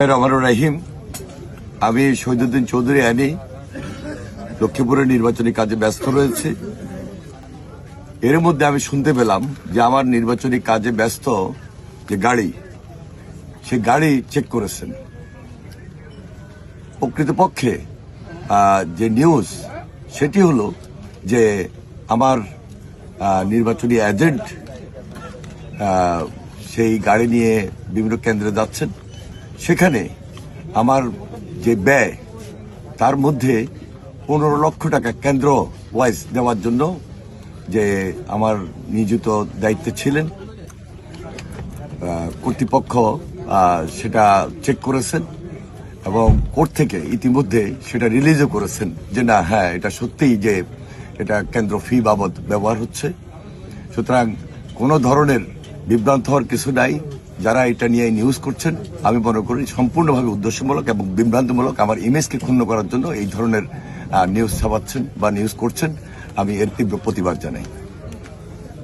রহমানুর রহিম। আমি শহীদুদ্দিন চৌধুরী আনি লক্ষ্মীপুরের নির্বাচনী কাজে ব্যস্ত রয়েছে। এর মধ্যে আমি শুনতে পেলাম যে আমার নির্বাচনী কাজে ব্যস্ত যে গাড়ি, সে গাড়ি চেক করেছেন। প্রকৃতপক্ষে যে নিউজ সেটি হলো যে আমার নির্বাচনী এজেন্ট সেই গাড়ি নিয়ে বিভিন্ন কেন্দ্রে যাচ্ছেন। সেখানে আমার যে ব্যয়, তার মধ্যে 15 লক্ষ টাকা কেন্দ্র ওয়াইজ দেওয়ার জন্য যে আমার নিয়োজিত দায়িত্বে ছিলেন কর্তৃপক্ষ সেটা চেক করেছেন এবং কোর্ট থেকে ইতিমধ্যে সেটা রিলিজও করেছেন যে না, হ্যাঁ, এটা সত্যিই যে এটা কেন্দ্র ফি বাবদ ব্যবহার হচ্ছে। সুতরাং কোনো ধরনের বিভ্রান্ত হওয়ার কিছু নাই। যারা এটা নিয়ে নিউজ করছেন, আমি মনে করি সম্পূর্ণভাবে উদ্দেশ্যমূলক এবং বিভ্রান্তমূলক, আমার ইমেজকে ক্ষুণ্ণ করার জন্য এই ধরনের নিউজ ছাপাচ্ছেন বা নিউজ করছেন। আমি এর তীব্র প্রতিবাদ জানাই।